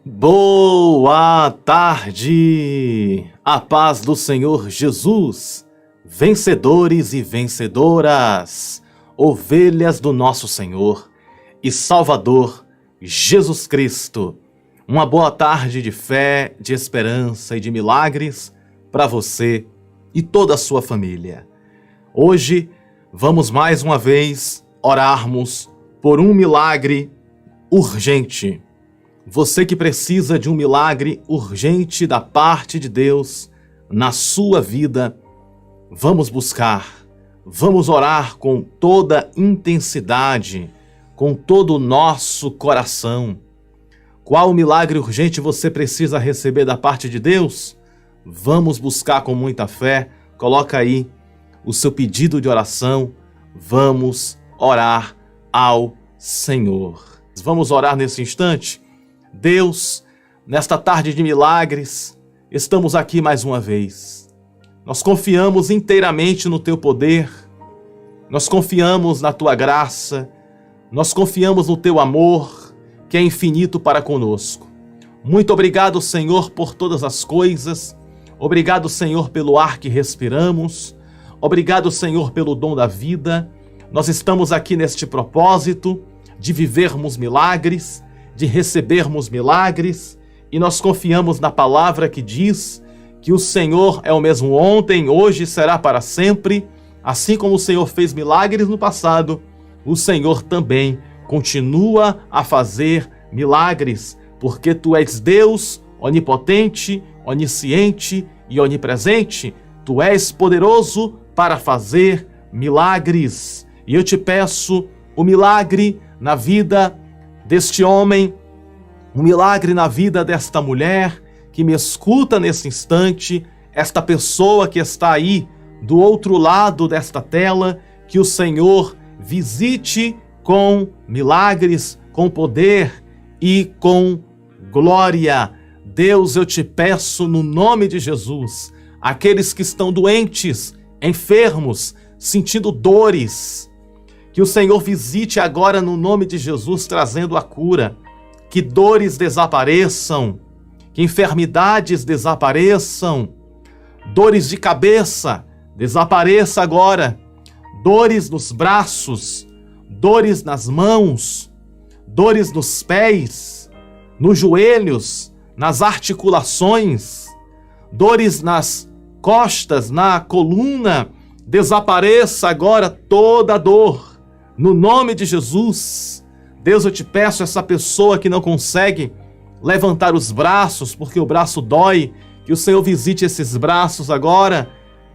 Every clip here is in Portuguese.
Boa tarde! A paz do Senhor Jesus, vencedores e vencedoras, ovelhas do nosso Senhor e Salvador Jesus Cristo. Uma boa tarde de fé, de esperança e de milagres para você e toda a sua família. Hoje vamos mais uma vez orarmos por um milagre urgente. Você que precisa de um milagre urgente da parte de Deus na sua vida, vamos buscar, vamos orar com toda intensidade, com todo o nosso coração. Qual milagre urgente você precisa receber da parte de Deus? Vamos buscar com muita fé. Coloca aí o seu pedido de oração. Vamos orar ao Senhor. Vamos orar nesse instante? Deus, nesta tarde de milagres, estamos aqui mais uma vez. Nós confiamos inteiramente no Teu poder, nós confiamos na Tua graça, nós confiamos no Teu amor, que é infinito para conosco. Muito obrigado, Senhor, por todas as coisas. Obrigado, Senhor, pelo ar que respiramos. Obrigado, Senhor, pelo dom da vida. Nós estamos aqui neste propósito de vivermos milagres, de recebermos milagres, e nós confiamos na palavra que diz que o Senhor é o mesmo ontem, hoje e será para sempre. Assim como o Senhor fez milagres no passado, o Senhor também continua a fazer milagres, porque Tu és Deus onipotente, onisciente e onipresente. Tu és poderoso para fazer milagres. E eu te peço o milagre na vida deste homem, um milagre na vida desta mulher que me escuta nesse instante, esta pessoa que está aí do outro lado desta tela, que o Senhor visite com milagres, com poder e com glória. Deus, eu te peço no nome de Jesus, aqueles que estão doentes, enfermos, sentindo dores, que o Senhor visite agora no nome de Jesus, trazendo a cura. Que dores desapareçam, que enfermidades desapareçam, dores de cabeça desapareça agora, dores nos braços, dores nas mãos, dores nos pés, nos joelhos, nas articulações, dores nas costas, na coluna, desapareça agora toda a dor. No nome de Jesus, Deus, eu te peço, essa pessoa que não consegue levantar os braços porque o braço dói, que o Senhor visite esses braços agora,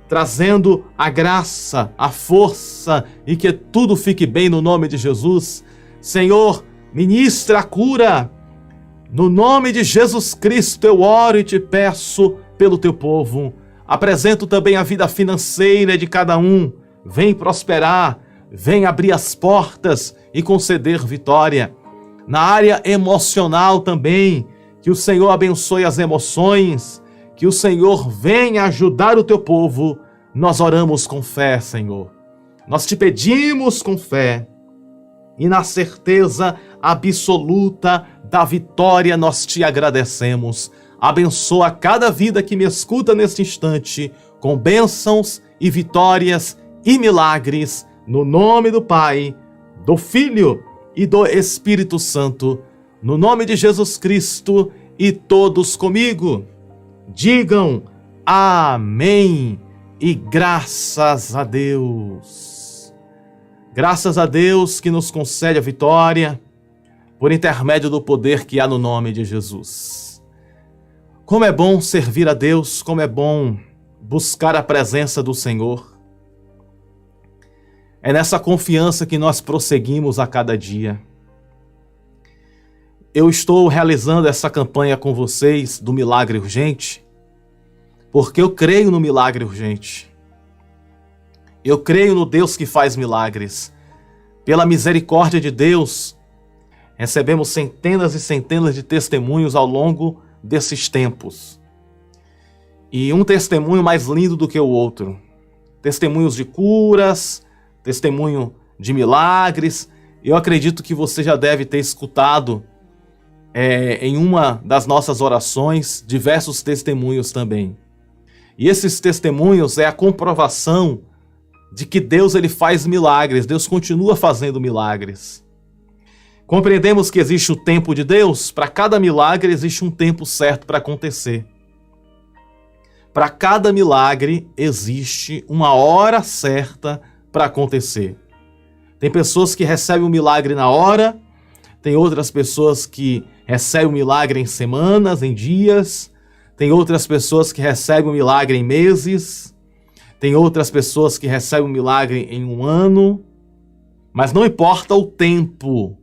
trazendo a graça, a força e que tudo fique bem no nome de Jesus. Senhor, ministra a cura. No nome de Jesus Cristo eu oro e te peço pelo teu povo. Apresento também a vida financeira de cada um. Vem prosperar. Vem abrir as portas e conceder vitória. Na área emocional também, que o Senhor abençoe as emoções, que o Senhor venha ajudar o teu povo. Nós oramos com fé, Senhor. Nós te pedimos com fé e na certeza absoluta da vitória nós te agradecemos. Abençoa cada vida que me escuta neste instante com bênçãos e vitórias e milagres. No nome do Pai, do Filho e do Espírito Santo, no nome de Jesus Cristo, e todos comigo digam amém e graças a Deus. Graças a Deus que nos concede a vitória por intermédio do poder que há no nome de Jesus. Como é bom servir a Deus, como é bom buscar a presença do Senhor. É nessa confiança que nós prosseguimos a cada dia. Eu estou realizando essa campanha com vocês do milagre urgente, porque eu creio no milagre urgente. Eu creio no Deus que faz milagres. Pela misericórdia de Deus, recebemos centenas e centenas de testemunhos ao longo desses tempos. E um testemunho mais lindo do que o outro. Testemunhos de curas, testemunho de milagres. Eu acredito que você já deve ter escutado em uma das nossas orações, diversos testemunhos também. E esses testemunhos é a comprovação de que Deus ele faz milagres, Deus continua fazendo milagres. Compreendemos que existe o tempo de Deus, para cada milagre existe um tempo certo para acontecer. Para cada milagre existe uma hora certa para acontecer. Tem pessoas que recebem o milagre na hora, tem outras pessoas que recebem o milagre em semanas, em dias, tem outras pessoas que recebem o milagre em meses, tem outras pessoas que recebem o milagre em um ano, mas não importa o tempo.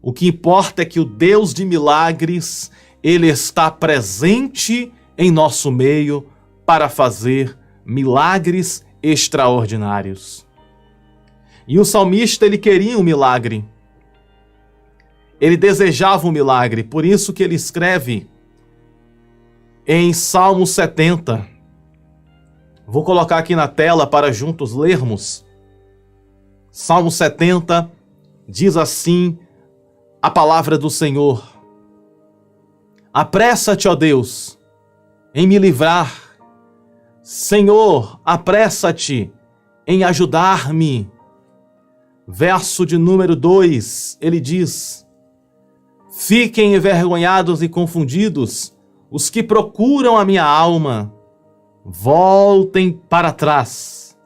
O que importa é que o Deus de milagres, ele está presente em nosso meio para fazer milagres extraordinários. E o salmista, ele queria um milagre. Ele desejava um milagre, por isso que ele escreve em Salmo 70. Vou colocar aqui na tela para juntos lermos. Salmo 70 diz assim a palavra do Senhor: apressa-te, ó Deus, em me livrar. Senhor, apressa-te em ajudar-me. Verso de número 2, ele diz: fiquem envergonhados e confundidos os que procuram a minha alma. Voltem para trás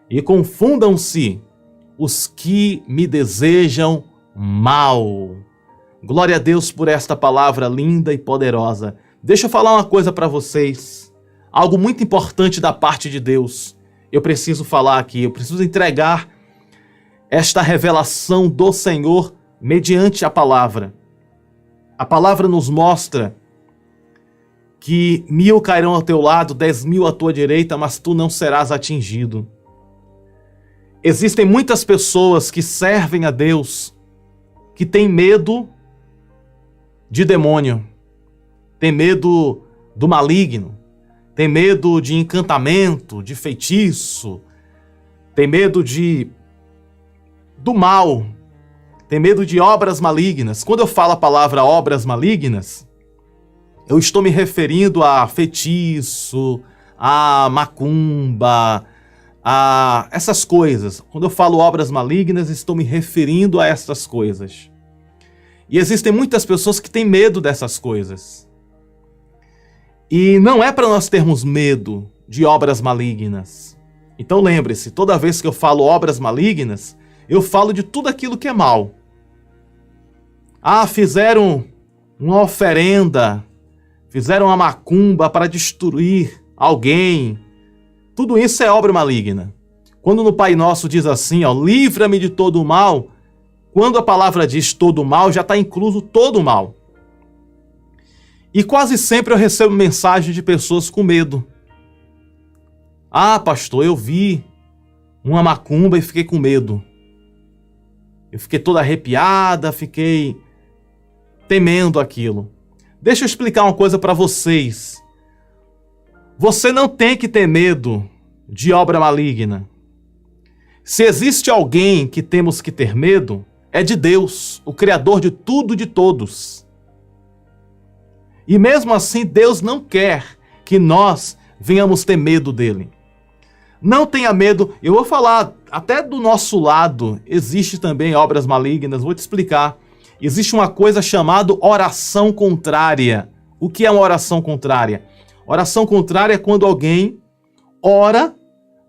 e confundam-se os que me desejam mal. Glória a Deus por esta palavra linda e poderosa. Deixa eu falar uma coisa para vocês. Algo muito importante da parte de Deus. Eu preciso falar aqui, eu preciso entregar esta revelação do Senhor mediante a palavra. A palavra nos mostra que 1000 cairão ao teu lado, 10.000 à tua direita, mas tu não serás atingido. Existem muitas pessoas que servem a Deus, que têm medo de demônio, têm medo do maligno, têm medo de encantamento, de feitiço, têm medo do mal, têm medo de obras malignas. Quando eu falo a palavra obras malignas, eu estou me referindo a feitiço, a macumba, a essas coisas. Quando eu falo obras malignas, estou me referindo a essas coisas. E existem muitas pessoas que têm medo dessas coisas. E não é para nós termos medo de obras malignas. Então lembre-se, toda vez que eu falo obras malignas, eu falo de tudo aquilo que é mal. Ah, fizeram uma oferenda, fizeram uma macumba para destruir alguém. Tudo isso é obra maligna. Quando no Pai Nosso diz assim, ó, livra-me de todo o mal, quando a palavra diz todo o mal, já está incluso todo o mal. E quase sempre eu recebo mensagem de pessoas com medo. Ah, pastor, eu vi uma macumba e fiquei com medo. Eu fiquei toda arrepiada, fiquei temendo aquilo. Deixa eu explicar uma coisa para vocês. Você não tem que ter medo de obra maligna. Se existe alguém que temos que ter medo, é de Deus, o Criador de tudo e de todos. E mesmo assim, Deus não quer que nós venhamos ter medo dele. Não tenha medo. Eu vou falar, até do nosso lado, existe também obras malignas. Vou te explicar. Existe uma coisa chamada oração contrária. O que é uma oração contrária? Oração contrária é quando alguém ora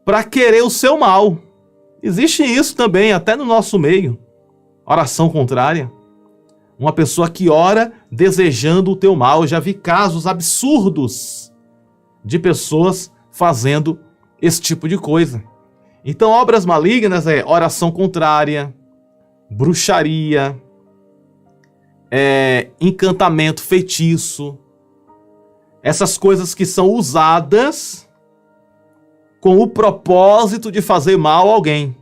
para querer o seu mal. Existe isso também, até no nosso meio. Oração contrária. Uma pessoa que ora desejando o teu mal. Eu já vi casos absurdos de pessoas fazendo esse tipo de coisa. Então, obras malignas é oração contrária, bruxaria, encantamento, feitiço. Essas coisas que são usadas com o propósito de fazer mal a alguém.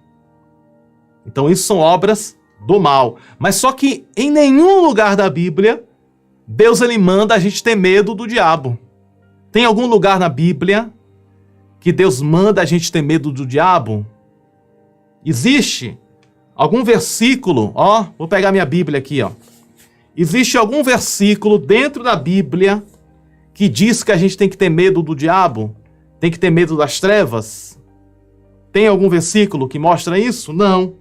Então, isso são obras do mal. Mas só que em nenhum lugar da Bíblia, Deus ele manda a gente ter medo do diabo. Tem algum lugar na Bíblia que Deus manda a gente ter medo do diabo? Existe algum versículo? Ó, vou pegar minha Bíblia aqui, ó. Existe algum versículo dentro da Bíblia que diz que a gente tem que ter medo do diabo? Tem que ter medo das trevas? Tem algum versículo que mostra isso? Não.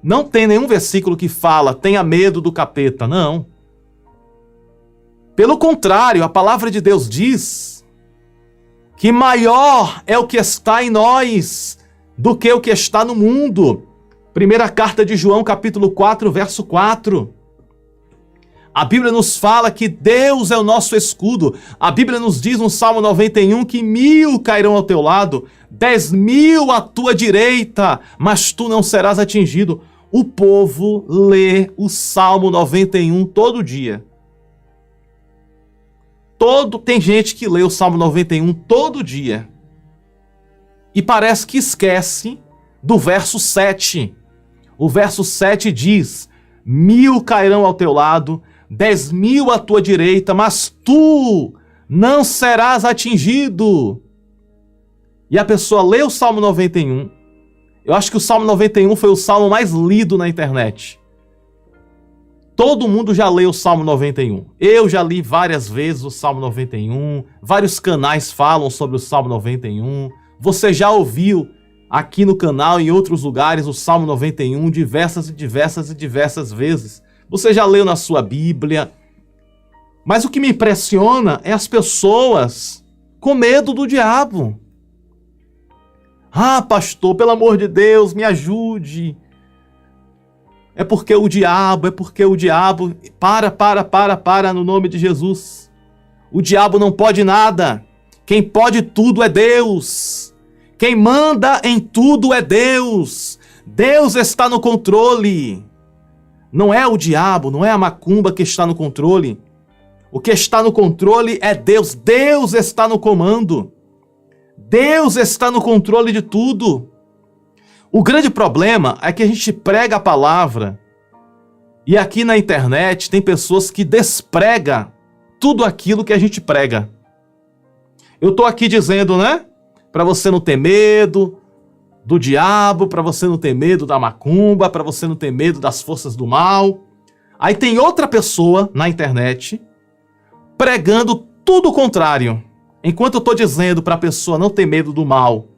Não tem nenhum versículo que fala tenha medo do capeta, não. Pelo contrário, a palavra de Deus diz que maior é o que está em nós do que o que está no mundo. Primeira carta de João, capítulo 4, verso 4. A Bíblia nos fala que Deus é o nosso escudo. A Bíblia nos diz no Salmo 91 que 1000 cairão ao teu lado, 10.000 à tua direita, mas tu não serás atingido. O povo lê o Salmo 91 todo dia. Tem gente que lê o Salmo 91 todo dia. E parece que esquece do verso 7. O verso 7 diz: 1000 cairão ao teu lado, 10.000 à tua direita, mas tu não serás atingido. E a pessoa lê o Salmo 91. Eu acho que o Salmo 91 foi o salmo mais lido na internet. Todo mundo já leu o Salmo 91. Eu já li várias vezes o Salmo 91. Vários canais falam sobre o Salmo 91. Você já ouviu aqui no canal e em outros lugares o Salmo 91 diversas vezes. Você já leu na sua Bíblia. Mas o que me impressiona é as pessoas com medo do diabo. Ah, pastor, pelo amor de Deus, me ajude. É porque o diabo. Para, no nome de Jesus. O diabo não pode nada. Quem pode tudo é Deus. Quem manda em tudo é Deus. Deus está no controle. Não é o diabo, não é a macumba que está no controle. O que está no controle é Deus. Deus está no comando. Deus está no controle de tudo. O grande problema é que a gente prega a palavra e aqui na internet tem pessoas que despregam tudo aquilo que a gente prega. Eu estou aqui dizendo, né? Para você não ter medo do diabo, para você não ter medo da macumba, para você não ter medo das forças do mal. Aí tem outra pessoa na internet pregando tudo o contrário. Enquanto eu estou dizendo para a pessoa não ter medo do mal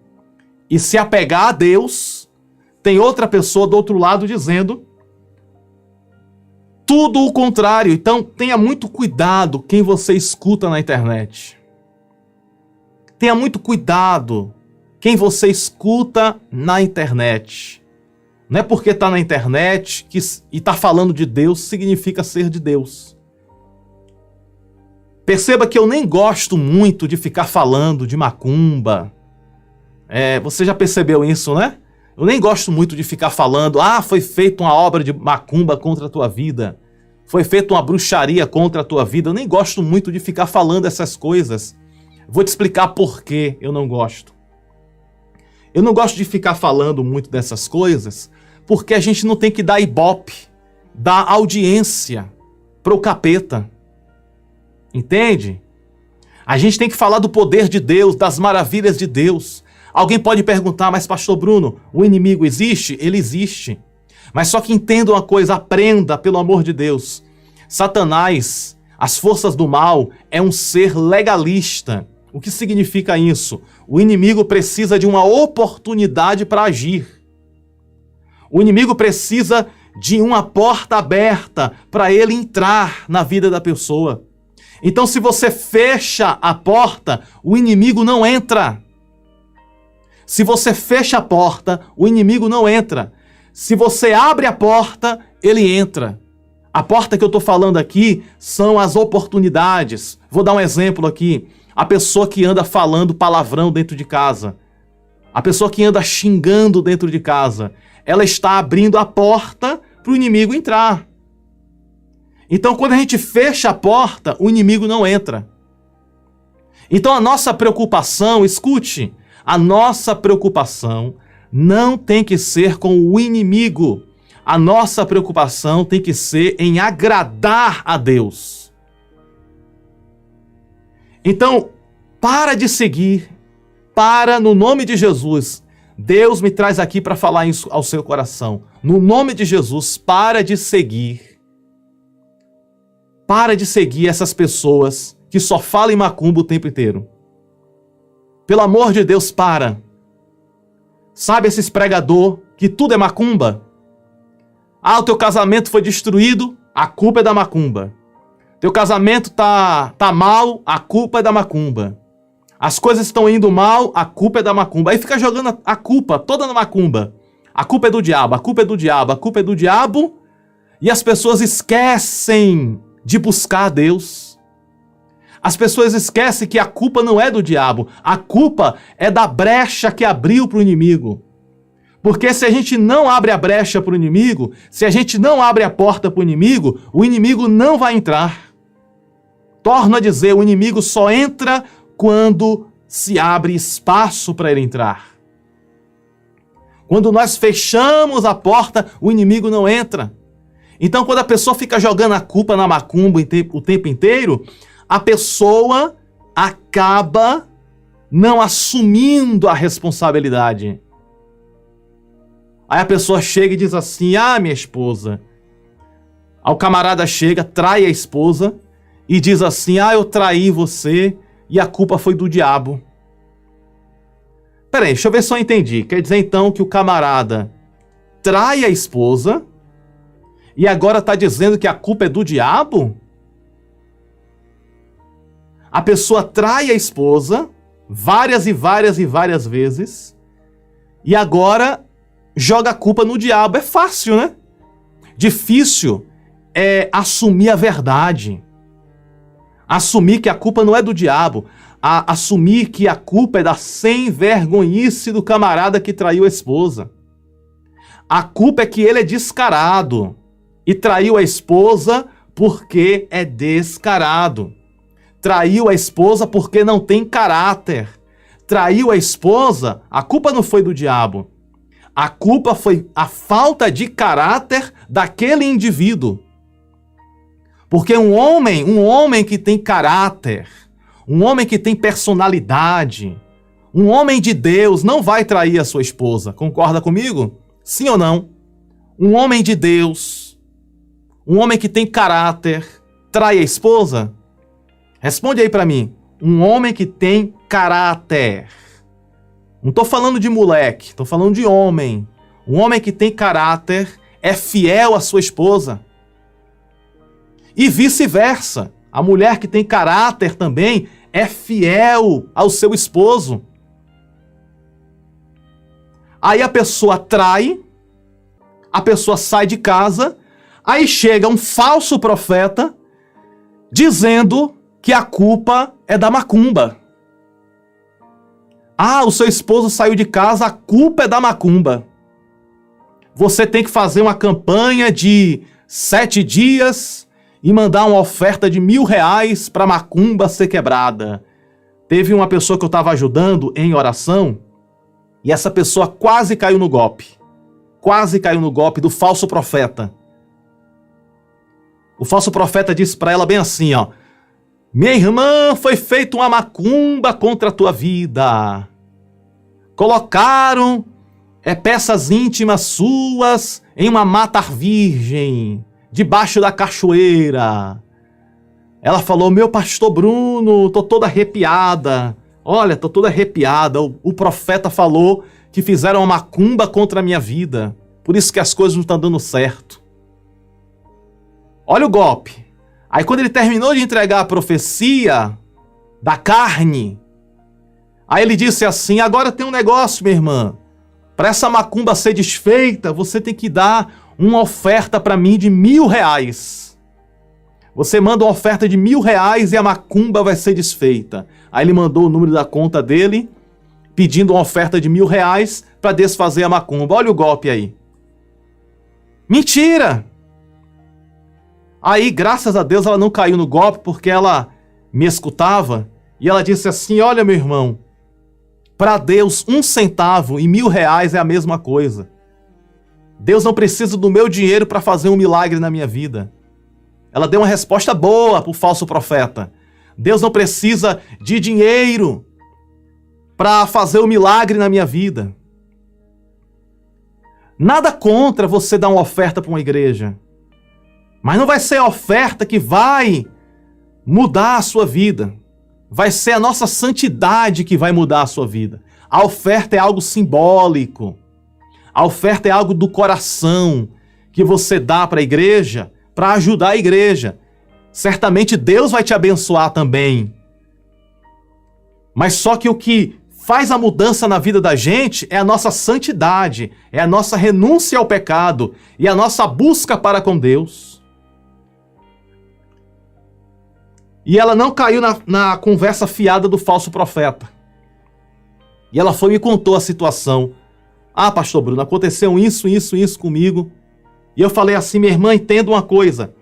e se apegar a Deus, tem outra pessoa do outro lado dizendo tudo o contrário. Então tenha muito cuidado quem você escuta na internet. Tenha muito cuidado quem você escuta na internet. Não é porque está na internet e está falando de Deus significa ser de Deus. Perceba que eu nem gosto muito de ficar falando de macumba. Você já percebeu isso, né? Eu nem gosto muito de ficar falando, foi feita uma obra de macumba contra a tua vida. Foi feita uma bruxaria contra a tua vida. Eu nem gosto muito de ficar falando essas coisas. Vou te explicar por que eu não gosto. Eu não gosto de ficar falando muito dessas coisas, porque a gente não tem que dar ibope, dar audiência para o capeta. Entende? A gente tem que falar do poder de Deus, das maravilhas de Deus. Alguém pode perguntar, mas pastor Bruno, o inimigo existe? Ele existe. Mas só que entenda uma coisa, aprenda, pelo amor de Deus. Satanás, as forças do mal, é um ser legalista. O que significa isso? O inimigo precisa de uma oportunidade para agir. O inimigo precisa de uma porta aberta para ele entrar na vida da pessoa. Então, se você fecha a porta, o inimigo não entra. Se você fecha a porta, o inimigo não entra. Se você abre a porta, ele entra. A porta que eu estou falando aqui são as oportunidades. Vou dar um exemplo aqui. A pessoa que anda falando palavrão dentro de casa. A pessoa que anda xingando dentro de casa. Ela está abrindo a porta para o inimigo entrar. Então, quando a gente fecha a porta, o inimigo não entra. Então, a nossa preocupação, escute, a nossa preocupação não tem que ser com o inimigo. A nossa preocupação tem que ser em agradar a Deus. Então, para de seguir, no nome de Jesus. Deus me traz aqui para falar isso ao seu coração. No nome de Jesus, para de seguir Para de seguir essas pessoas que só falam em macumba o tempo inteiro. Pelo amor de Deus, para. Sabe esses pregador que tudo é macumba? Ah, o teu casamento foi destruído, a culpa é da macumba. Teu casamento tá mal, a culpa é da macumba. As coisas estão indo mal, a culpa é da macumba. Aí fica jogando a culpa toda na macumba. A culpa é do diabo, a culpa é do diabo, a culpa é do diabo. E as pessoas esquecem de buscar a Deus. As pessoas esquecem que a culpa não é do diabo. A culpa é da brecha que abriu para o inimigo. Porque se a gente não abre a brecha para o inimigo, se a gente não abre a porta para o inimigo não vai entrar. Torno a dizer, o inimigo só entra quando se abre espaço para ele entrar. Quando nós fechamos a porta, o inimigo não entra. Então, quando a pessoa fica jogando a culpa na macumba o tempo inteiro, a pessoa acaba não assumindo a responsabilidade. Aí a pessoa chega e diz assim, ah, minha esposa. Aí o camarada chega, trai a esposa e diz assim, ah, eu traí você e a culpa foi do diabo. Peraí, deixa eu ver se eu entendi. Quer dizer então que o camarada trai a esposa e agora está dizendo que a culpa é do diabo? A pessoa trai a esposa várias e várias e várias vezes e agora joga a culpa no diabo. É fácil, né? Difícil é assumir a verdade. Assumir que a culpa não é do diabo. Assumir que a culpa é da sem-vergonhice do camarada que traiu a esposa. A culpa é que ele é descarado e traiu a esposa porque é descarado. Traiu a esposa porque não tem caráter. Traiu a esposa, a culpa não foi do diabo. A culpa foi a falta de caráter daquele indivíduo. Porque um homem que tem caráter, um homem que tem personalidade, um homem de Deus não vai trair a sua esposa. Concorda comigo? Sim ou não? Um homem de Deus, um homem que tem caráter, trai a esposa? Responde aí pra mim. Um homem que tem caráter. Não tô falando de moleque, tô falando de homem. Um homem que tem caráter é fiel à sua esposa. E vice-versa. A mulher que tem caráter também é fiel ao seu esposo. Aí a pessoa trai, a pessoa sai de casa, aí chega um falso profeta dizendo que a culpa é da macumba. Ah, o seu esposo saiu de casa, a culpa é da macumba. Você tem que fazer uma campanha de 7 dias e mandar uma oferta de R$1.000 para a macumba ser quebrada. Teve uma pessoa que eu estava ajudando em oração e essa pessoa quase caiu no golpe. Quase caiu no golpe do falso profeta. O falso profeta disse para ela bem assim, ó. Minha irmã, foi feita uma macumba contra a tua vida. Colocaram peças íntimas suas em uma mata virgem, debaixo da cachoeira. Ela falou, meu pastor Bruno, tô toda arrepiada. Olha, tô toda arrepiada. O profeta falou que fizeram uma macumba contra a minha vida. Por isso que as coisas não estão dando certo. Olha o golpe. Aí quando ele terminou de entregar a profecia da carne, aí ele disse assim, agora tem um negócio, minha irmã. Para essa macumba ser desfeita, você tem que dar uma oferta para mim de R$1.000. Você manda uma oferta de R$1.000 e a macumba vai ser desfeita. Aí ele mandou o número da conta dele, pedindo uma oferta de R$1.000 para desfazer a macumba. Olha o golpe aí. Mentira! Aí, graças a Deus, ela não caiu no golpe porque ela me escutava e ela disse assim, olha meu irmão, para Deus 1 centavo e R$1.000 é a mesma coisa. Deus não precisa do meu dinheiro para fazer um milagre na minha vida. Ela deu uma resposta boa para o falso profeta. Deus não precisa de dinheiro para fazer um milagre na minha vida. Nada contra você dar uma oferta para uma igreja. Mas não vai ser a oferta que vai mudar a sua vida. Vai ser a nossa santidade que vai mudar a sua vida. A oferta é algo simbólico. A oferta é algo do coração que você dá para a igreja, para ajudar a igreja. Certamente Deus vai te abençoar também. Mas só que o que faz a mudança na vida da gente é a nossa santidade, é a nossa renúncia ao pecado e a nossa busca para com Deus. E ela não caiu na conversa fiada do falso profeta. E ela foi e me contou a situação. Ah, pastor Bruno, aconteceu isso comigo. E eu falei assim, minha irmã, entenda uma coisa.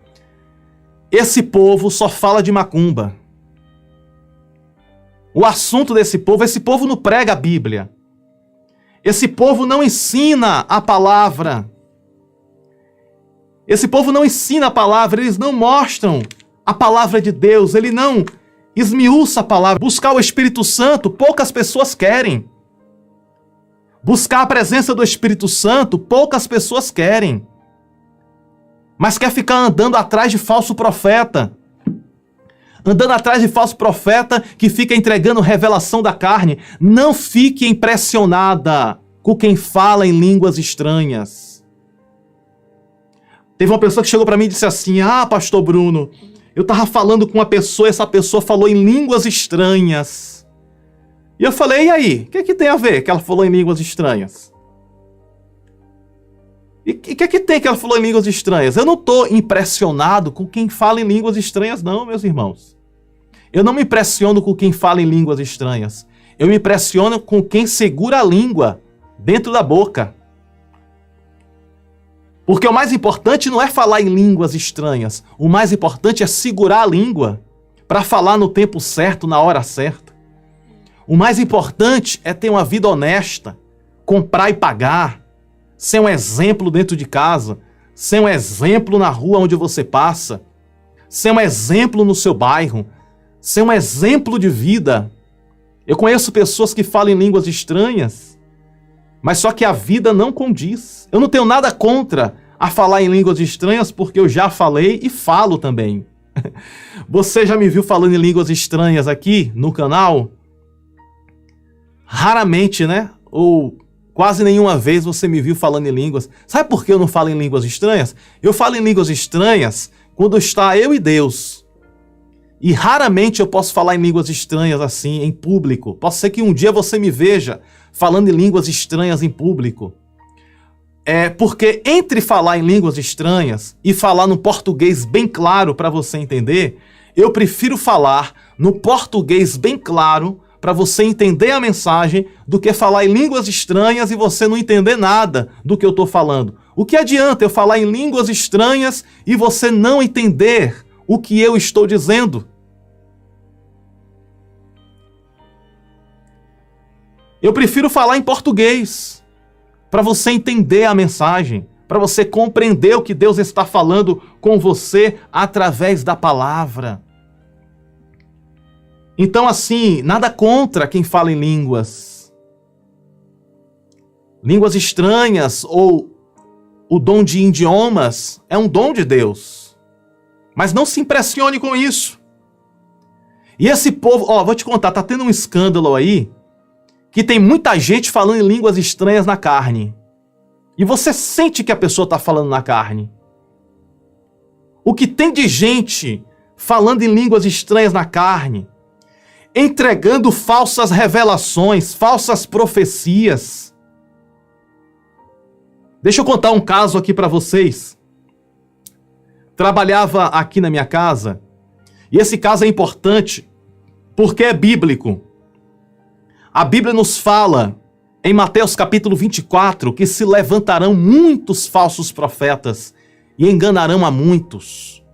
Esse povo só fala de macumba. O assunto desse povo, esse povo não prega a Bíblia. Esse povo não ensina a palavra. Esse povo não ensina a palavra, eles não mostram a palavra de Deus, ele não esmiuça a palavra. Buscar o Espírito Santo, poucas pessoas querem. Buscar a presença do Espírito Santo, poucas pessoas querem. Mas quer ficar andando atrás de falso profeta. Andando atrás de falso profeta que fica entregando revelação da carne. Não fique impressionada com quem fala em línguas estranhas. Teve uma pessoa que chegou para mim e disse assim, ah, pastor Bruno, eu estava falando com uma pessoa, essa pessoa falou em línguas estranhas. E eu falei, e aí? O que tem a ver que ela falou em línguas estranhas? E o que tem que ela falou em línguas estranhas? Eu não estou impressionado com quem fala em línguas estranhas, não, meus irmãos. Eu não me impressiono com quem fala em línguas estranhas. Eu me impressiono com quem segura a língua dentro da boca. Porque o mais importante não é falar em línguas estranhas. O mais importante é segurar a língua para falar no tempo certo, na hora certa. O mais importante é ter uma vida honesta, comprar e pagar, ser um exemplo dentro de casa, ser um exemplo na rua onde você passa, ser um exemplo no seu bairro, ser um exemplo de vida. Eu conheço pessoas que falam em línguas estranhas, mas só que a vida não condiz. Eu não tenho nada contra a falar em línguas estranhas, porque eu já falei e falo também. Você já me viu falando em línguas estranhas aqui no canal? Raramente, né? Ou quase nenhuma vez você me viu falando em línguas. Sabe por que eu não falo em línguas estranhas? Eu falo em línguas estranhas quando está eu e Deus. E raramente eu posso falar em línguas estranhas assim, em público. Pode ser que um dia você me veja falando em línguas estranhas em público. É porque entre falar em línguas estranhas e falar no português bem claro para você entender, eu prefiro falar no português bem claro para você entender a mensagem do que falar em línguas estranhas e você não entender nada do que eu estou falando. O que adianta eu falar em línguas estranhas e você não entender o que eu estou dizendo? Eu prefiro falar em português para você entender a mensagem, para você compreender o que Deus está falando com você através da palavra. Então, assim, nada contra quem fala em línguas. Línguas estranhas ou o dom de idiomas é um dom de Deus. Mas não se impressione com isso. E esse povo, vou te contar, tá tendo um escândalo aí que tem muita gente falando em línguas estranhas na carne. E você sente que a pessoa está falando na carne. O que tem de gente falando em línguas estranhas na carne, entregando falsas revelações, falsas profecias. Deixa eu contar um caso aqui para vocês. Trabalhava aqui na minha casa, e esse caso é importante porque é bíblico. A Bíblia nos fala, em Mateus capítulo 24, que se levantarão muitos falsos profetas e enganarão a muitos.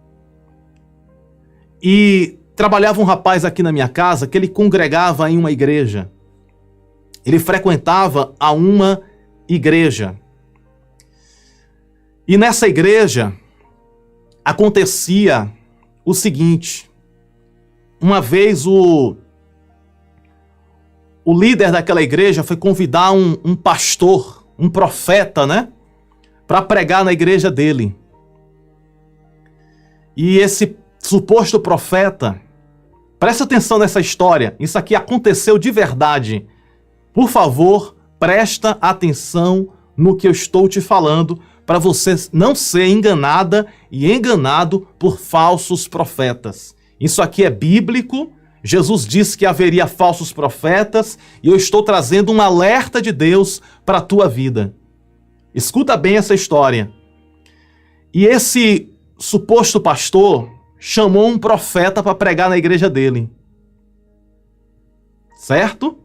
E trabalhava um rapaz aqui na minha casa que ele congregava em uma igreja. Ele frequentava a uma igreja. E nessa igreja acontecia o seguinte. Uma vez o líder daquela igreja foi convidar um pastor, um profeta, né? Para pregar na igreja dele. E esse suposto profeta, presta atenção nessa história, isso aqui aconteceu de verdade. Por favor, presta atenção no que eu estou te falando, para você não ser enganada e enganado por falsos profetas. Isso aqui é bíblico. Jesus disse que haveria falsos profetas e eu estou trazendo um alerta de Deus para a tua vida. Escuta bem essa história. E esse suposto pastor chamou um profeta para pregar na igreja dele. Certo?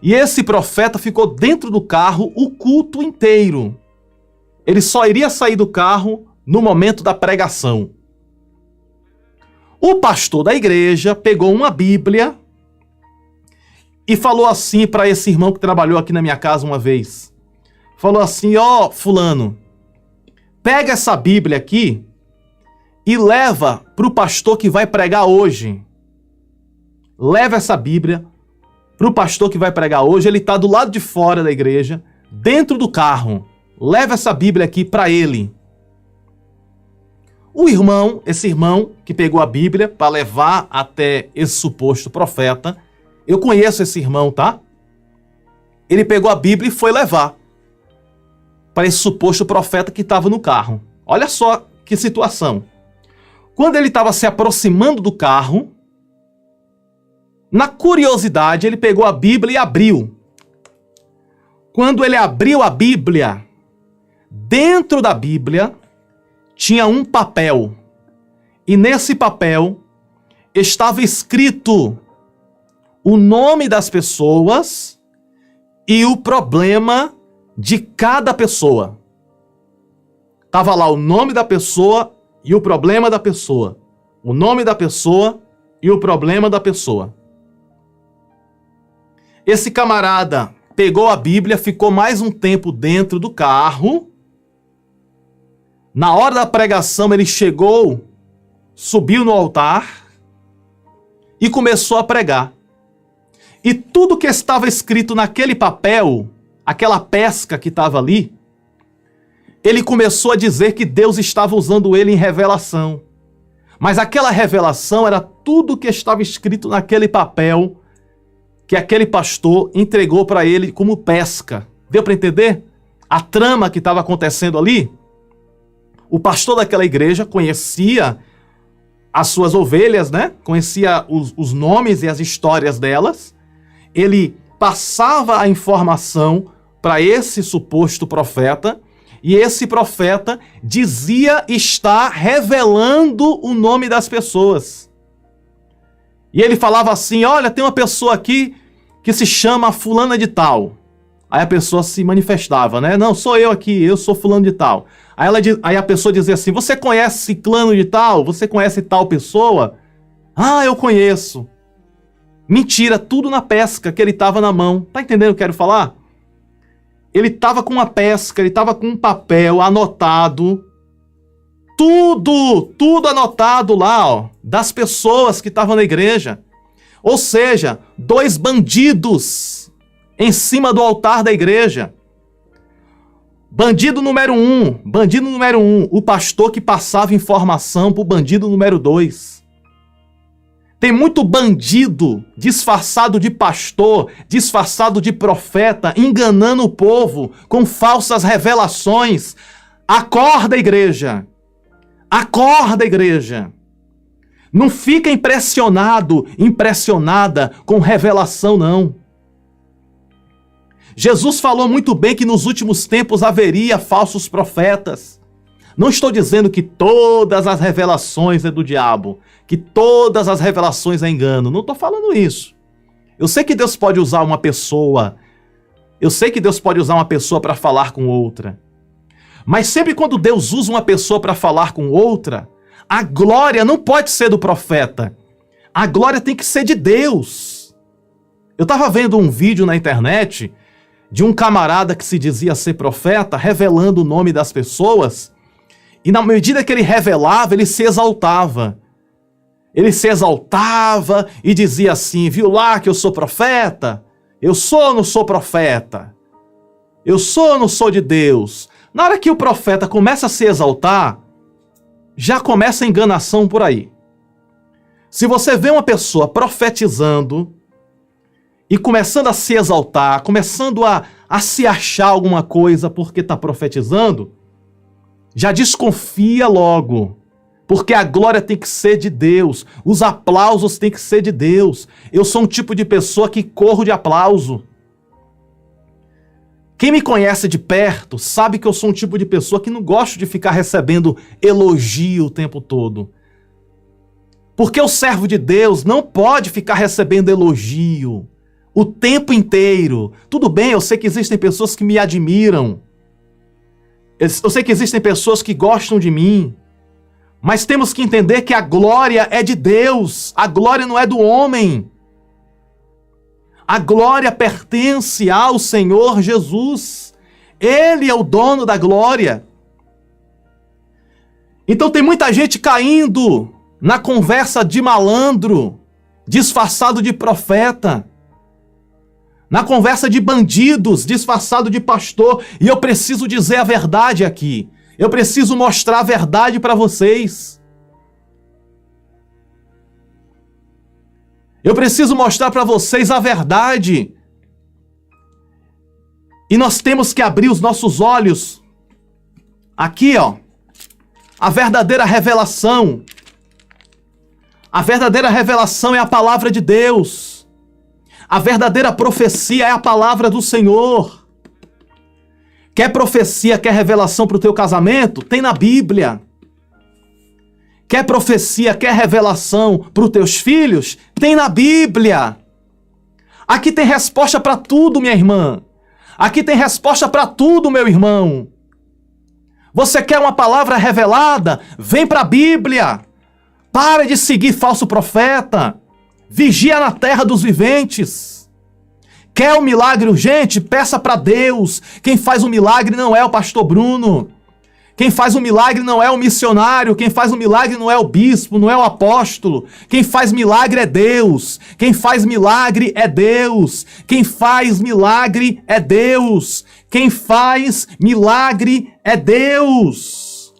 E esse profeta ficou dentro do carro o culto inteiro. Ele só iria sair do carro no momento da pregação. O pastor da igreja pegou uma Bíblia e falou assim para esse irmão que trabalhou aqui na minha casa uma vez. Falou assim: ó, fulano, pega essa Bíblia aqui e leva para o pastor que vai pregar hoje. Leva essa Bíblia para o pastor que vai pregar hoje. Ele está do lado de fora da igreja, dentro do carro. Leva essa Bíblia aqui para ele. Esse irmão que pegou a Bíblia para levar até esse suposto profeta, eu conheço esse irmão, tá? Ele pegou a Bíblia e foi levar para esse suposto profeta que estava no carro. Olha só que situação. Quando ele estava se aproximando do carro, na curiosidade, ele pegou a Bíblia e abriu. Quando ele abriu a Bíblia, dentro da Bíblia tinha um papel. E nesse papel estava escrito o nome das pessoas e o problema de cada pessoa. Estava lá o nome da pessoa e o problema da pessoa. O nome da pessoa e o problema da pessoa. Esse camarada pegou a Bíblia, ficou mais um tempo dentro do carro. Na hora da pregação, ele chegou, subiu no altar e começou a pregar. E tudo que estava escrito naquele papel, aquela pesca que estava ali, ele começou a dizer que Deus estava usando ele em revelação. Mas aquela revelação era tudo que estava escrito naquele papel que aquele pastor entregou para ele como pesca. Deu para entender a trama que estava acontecendo ali? O pastor daquela igreja conhecia as suas ovelhas, né? Conhecia os nomes e as histórias delas. Ele passava a informação para esse suposto profeta, e esse profeta dizia estar revelando o nome das pessoas. E ele falava assim: olha, tem uma pessoa aqui que se chama fulana de tal. Aí a pessoa se manifestava, né? Não, sou eu aqui, eu sou fulano de tal. Aí a pessoa dizia assim: você conhece ciclano de tal? Você conhece tal pessoa? Ah, eu conheço. Mentira, tudo na pesca que ele estava na mão. Tá entendendo o que eu quero falar? Ele estava com uma pesca, ele estava com um papel anotado. Tudo anotado lá, ó, das pessoas que estavam na igreja. Ou seja, 2 bandidos em cima do altar da igreja. Bandido número 1, o pastor que passava informação para o bandido número 2. Tem muito bandido disfarçado de pastor, disfarçado de profeta, enganando o povo com falsas revelações. Acorda, igreja! Acorda, igreja! Não fica impressionada com revelação, não. Jesus falou muito bem que nos últimos tempos haveria falsos profetas. Não estou dizendo que todas as revelações é do diabo, que todas as revelações é engano. Não estou falando isso. Eu sei que Deus pode usar uma pessoa. Eu sei que Deus pode usar uma pessoa para falar com outra. Mas sempre quando Deus usa uma pessoa para falar com outra, a glória não pode ser do profeta. A glória tem que ser de Deus. Eu estava vendo um vídeo na internet de um camarada que se dizia ser profeta, revelando o nome das pessoas, e na medida que ele revelava, ele se exaltava. Ele se exaltava e dizia assim: viu lá que eu sou profeta? Eu sou ou não sou profeta? Eu sou ou não sou de Deus? Na hora que o profeta começa a se exaltar, já começa a enganação por aí. Se você vê uma pessoa profetizando e começando a se exaltar, começando a se achar alguma coisa porque está profetizando, já desconfia logo, porque a glória tem que ser de Deus, os aplausos têm que ser de Deus. Eu sou um tipo de pessoa que corro de aplauso. Quem me conhece de perto sabe que eu sou um tipo de pessoa que não gosto de ficar recebendo elogio o tempo todo. Porque o servo de Deus não pode ficar recebendo elogio o tempo inteiro. Tudo bem, eu sei que existem pessoas que me admiram. Eu sei que existem pessoas que gostam de mim. Mas temos que entender que a glória é de Deus. A glória não é do homem. A glória pertence ao Senhor Jesus. Ele é o dono da glória. Então tem muita gente caindo na conversa de malandro, disfarçado de profeta, na conversa de bandidos, disfarçado de pastor. E eu preciso dizer a verdade aqui. Eu preciso mostrar a verdade para vocês. Eu preciso mostrar para vocês a verdade. E nós temos que abrir os nossos olhos. Aqui, ó. A verdadeira revelação. A verdadeira revelação é a palavra de Deus. A verdadeira profecia é a palavra do Senhor. Quer profecia, quer revelação para o teu casamento? Tem na Bíblia. Quer profecia, quer revelação para os teus filhos? Tem na Bíblia. Aqui tem resposta para tudo, minha irmã. Aqui tem resposta para tudo, meu irmão. Você quer uma palavra revelada? Vem para a Bíblia. Para de seguir falso profeta. Vigia na terra dos viventes. Quer um milagre urgente? Peça para Deus. Quem faz o milagre não é o pastor Bruno. Quem faz o milagre não é o missionário. Quem faz o milagre não é o bispo, não é o apóstolo. Quem faz milagre é Deus. Quem faz milagre é Deus. Quem faz milagre é Deus. Quem faz milagre é Deus.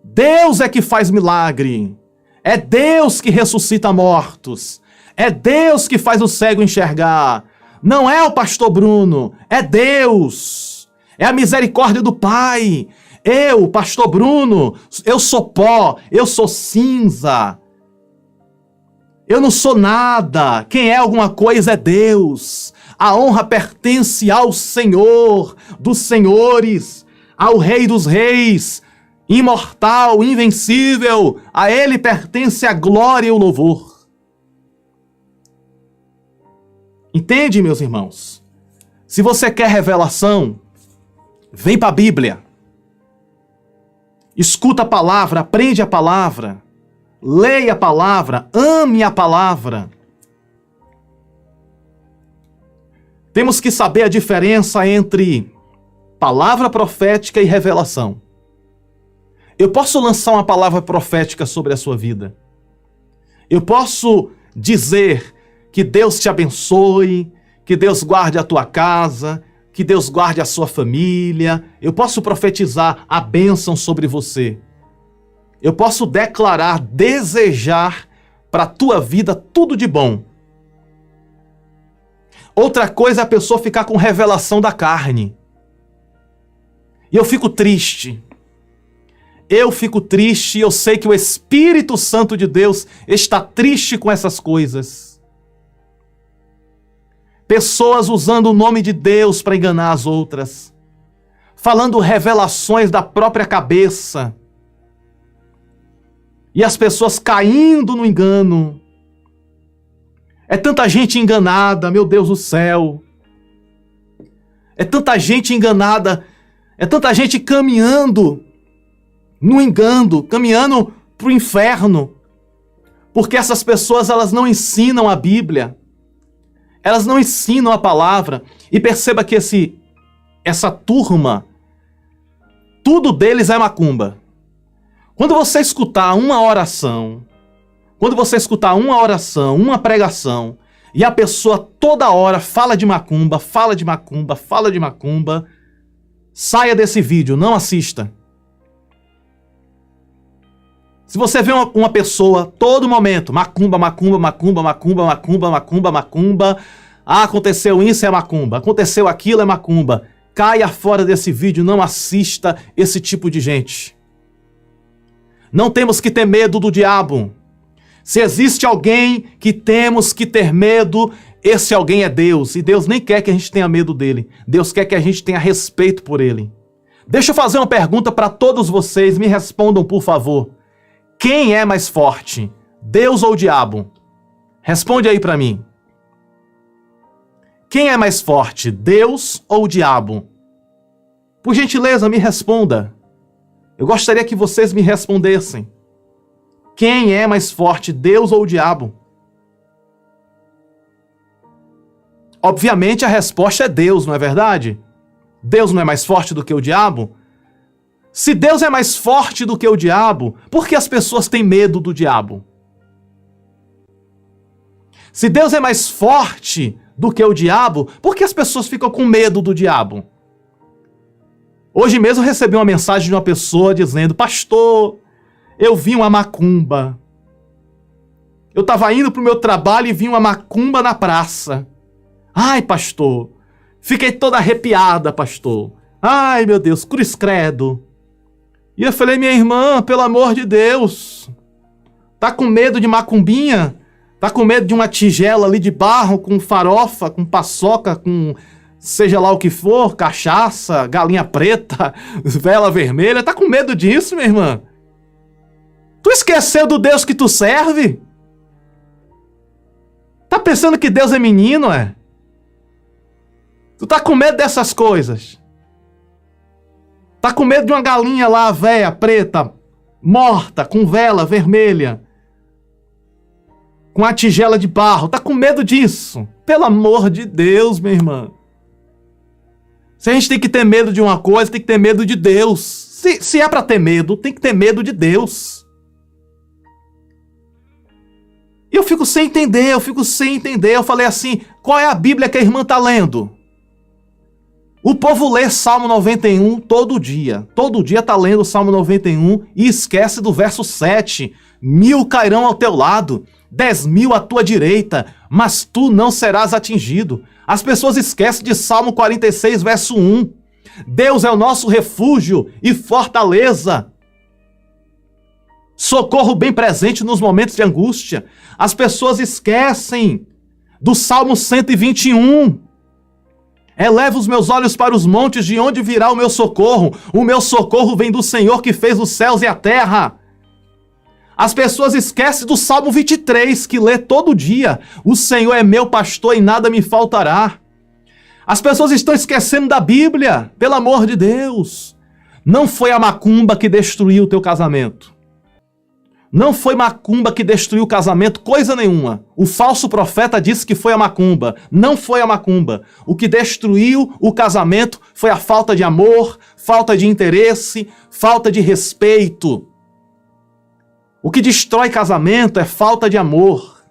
Deus é que faz milagre. É Deus que ressuscita mortos. É Deus que faz o cego enxergar. Não é o pastor Bruno, é Deus. É a misericórdia do Pai. Eu, pastor Bruno, eu sou pó, eu sou cinza. Eu não sou nada. Quem é alguma coisa é Deus. A honra pertence ao Senhor dos senhores, ao Rei dos reis, imortal, invencível. A Ele pertence a glória e o louvor. Entende, meus irmãos? Se você quer revelação, vem para a Bíblia. Escuta a palavra, aprende a palavra, leia a palavra, ame a palavra. Temos que saber a diferença entre palavra profética e revelação. Eu posso lançar uma palavra profética sobre a sua vida. Eu posso dizer que Deus te abençoe, que Deus guarde a tua casa, que Deus guarde a sua família. Eu posso profetizar a bênção sobre você. Eu posso declarar, desejar para a tua vida tudo de bom. Outra coisa é a pessoa ficar com revelação da carne. E eu fico triste. Eu fico triste e eu sei que o Espírito Santo de Deus está triste com essas coisas. Pessoas usando o nome de Deus para enganar as outras. Falando revelações da própria cabeça. E as pessoas caindo no engano. É tanta gente enganada, meu Deus do céu. É tanta gente enganada. É tanta gente caminhando no engano, caminhando para o inferno. Porque essas pessoas, elas não ensinam a Bíblia. Elas não ensinam a palavra. E perceba que essa turma, tudo deles é macumba. Quando você escutar uma oração, uma pregação, e a pessoa toda hora fala de macumba, saia desse vídeo, não assista. Se você vê uma pessoa, todo momento, macumba, macumba, macumba, macumba, macumba, macumba, macumba, aconteceu isso, é macumba, aconteceu aquilo, é macumba, caia fora desse vídeo, não assista esse tipo de gente. Não temos que ter medo do diabo. Se existe alguém que temos que ter medo, esse alguém é Deus. E Deus nem quer que a gente tenha medo dele. Deus quer que a gente tenha respeito por ele. Deixa eu fazer uma pergunta para todos vocês. Me respondam, por favor. Quem é mais forte? Deus ou o diabo? Responde aí para mim. Quem é mais forte? Deus ou o diabo? Por gentileza, me responda. Eu gostaria que vocês me respondessem. Quem é mais forte, Deus ou o diabo? Obviamente a resposta é Deus, não é verdade? Deus não é mais forte do que o diabo? Se Deus é mais forte do que o diabo, por que as pessoas têm medo do diabo? Se Deus é mais forte do que o diabo, por que as pessoas ficam com medo do diabo? Hoje mesmo eu recebi uma mensagem de uma pessoa dizendo: pastor, eu vi uma macumba. Eu estava indo para o meu trabalho e vi uma macumba na praça. Ai, pastor, fiquei toda arrepiada, pastor. Ai, meu Deus, cruz credo. E eu falei: minha irmã, pelo amor de Deus, tá com medo de macumbinha? Tá com medo de uma tigela ali de barro com farofa, com paçoca, com seja lá o que for, cachaça, galinha preta, vela vermelha? Tá com medo disso, minha irmã? Tu esqueceu do Deus que tu serve? Tá pensando que Deus é menino, é? Tu tá com medo dessas coisas? Tá com medo de uma galinha lá, véia, preta, morta, com vela vermelha, com a tigela de barro? Tá com medo disso? Pelo amor de Deus, minha irmã. Se a gente tem que ter medo de uma coisa, tem que ter medo de Deus. Se é pra ter medo, tem que ter medo de Deus. E eu fico sem entender. Eu falei assim: qual é a Bíblia que a irmã tá lendo? O povo lê Salmo 91 todo dia. Todo dia tá lendo o Salmo 91 e esquece do verso 7. 1000 cairão ao teu lado, 10.000 à tua direita, mas tu não serás atingido. As pessoas esquecem de Salmo 46, verso 1. Deus é o nosso refúgio e fortaleza, socorro bem presente nos momentos de angústia. As pessoas esquecem do Salmo 121. Eleva os meus olhos para os montes, de onde virá o meu socorro? O meu socorro vem do Senhor que fez os céus e a terra. As pessoas esquecem do Salmo 23, que lê todo dia: o Senhor é meu pastor e nada me faltará. As pessoas estão esquecendo da Bíblia, pelo amor de Deus. Não foi a macumba que destruiu o teu casamento. Não foi macumba que destruiu o casamento, coisa nenhuma. O falso profeta disse que foi a macumba. Não foi a macumba. O que destruiu o casamento foi a falta de amor, falta de interesse, falta de respeito. O que destrói casamento é falta de amor.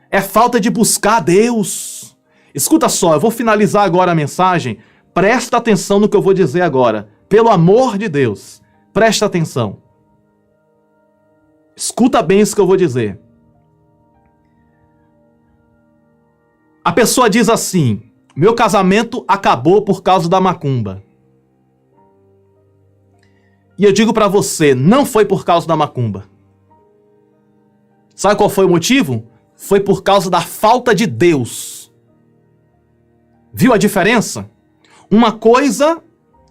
É falta de buscar Deus. Escuta só, eu vou finalizar agora a mensagem. Presta atenção no que eu vou dizer agora. Pelo amor de Deus, presta atenção. Escuta bem isso que eu vou dizer. A pessoa diz assim: meu casamento acabou por causa da macumba. E eu digo pra você, não foi por causa da macumba. Sabe qual foi o motivo? Foi por causa da falta de Deus. Viu a diferença? Uma coisa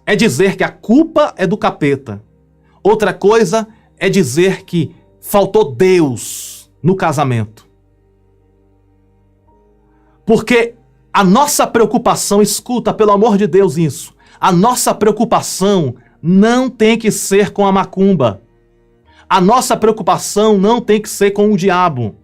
é dizer que a culpa é do capeta. Outra coisa é dizer que faltou Deus no casamento. Porque a nossa preocupação, escuta, pelo amor de Deus isso, a nossa preocupação não tem que ser com a macumba. A nossa preocupação não tem que ser com o diabo.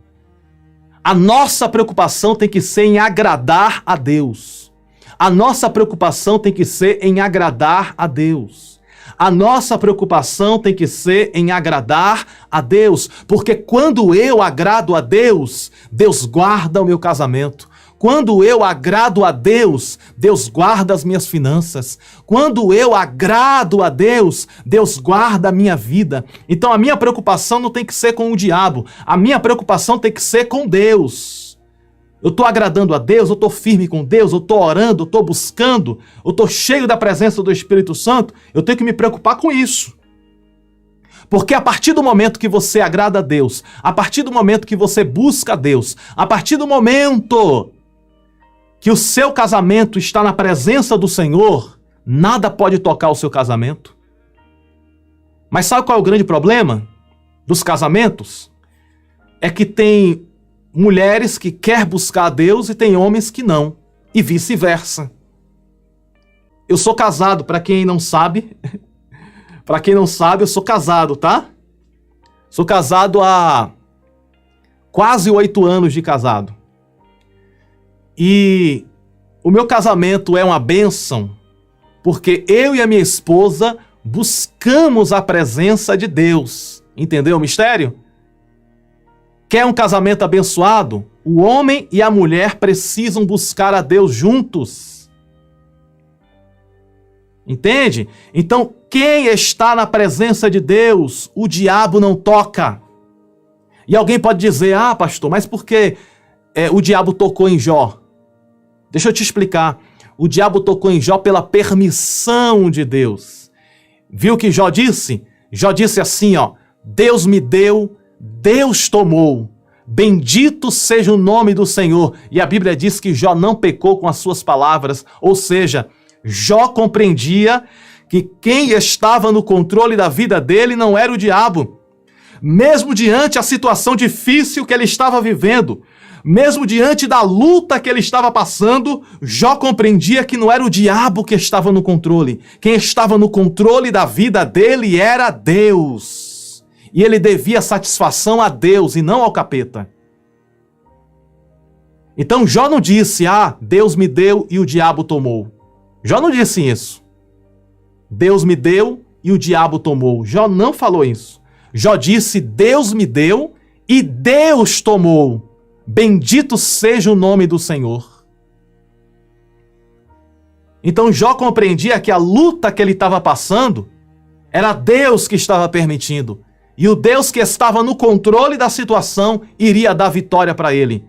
A nossa preocupação tem que ser em agradar a Deus. A nossa preocupação tem que ser em agradar a Deus. A nossa preocupação tem que ser em agradar a Deus, porque quando eu agrado a Deus, Deus guarda o meu casamento. Quando eu agrado a Deus, Deus guarda as minhas finanças. Quando eu agrado a Deus, Deus guarda a minha vida. Então a minha preocupação não tem que ser com o diabo. A minha preocupação tem que ser com Deus. Eu estou agradando a Deus, eu estou firme com Deus, eu estou orando, eu estou buscando, eu estou cheio da presença do Espírito Santo. Eu tenho que me preocupar com isso. Porque a partir do momento que você agrada a Deus, a partir do momento que você busca a Deus, a partir do momento que o seu casamento está na presença do Senhor, nada pode tocar o seu casamento. Mas sabe qual é o grande problema dos casamentos? É que tem mulheres que querem buscar a Deus e tem homens que não, e vice-versa. Eu sou casado, para quem não sabe... Para quem não sabe, eu sou casado, tá? Sou casado há quase 8 anos de casado. E o meu casamento é uma bênção, porque eu e a minha esposa buscamos a presença de Deus. Entendeu o mistério? Quer um casamento abençoado? O homem e a mulher precisam buscar a Deus juntos. Entende? Então, quem está na presença de Deus, o diabo não toca. E alguém pode dizer, pastor, mas por que o diabo tocou em Jó? Deixa eu te explicar. O diabo tocou em Jó pela permissão de Deus. Viu o que Jó disse? Jó disse assim, Deus me deu, Deus tomou. Bendito seja o nome do Senhor. E a Bíblia diz que Jó não pecou com as suas palavras, ou seja, Jó compreendia que quem estava no controle da vida dele não era o diabo. Mesmo diante a situação difícil que ele estava vivendo, mesmo diante da luta que ele estava passando, Jó compreendia que não era o diabo que estava no controle. Quem estava no controle da vida dele era Deus. E ele devia satisfação a Deus e não ao capeta. Então Jó não disse, Deus me deu e o diabo tomou. Jó não disse isso. Deus me deu e o diabo tomou. Jó não falou isso. Jó disse, Deus me deu e Deus tomou. Bendito seja o nome do Senhor. Então Jó compreendia que a luta que ele estava passando era Deus que estava permitindo. E o Deus que estava no controle da situação iria dar vitória para ele.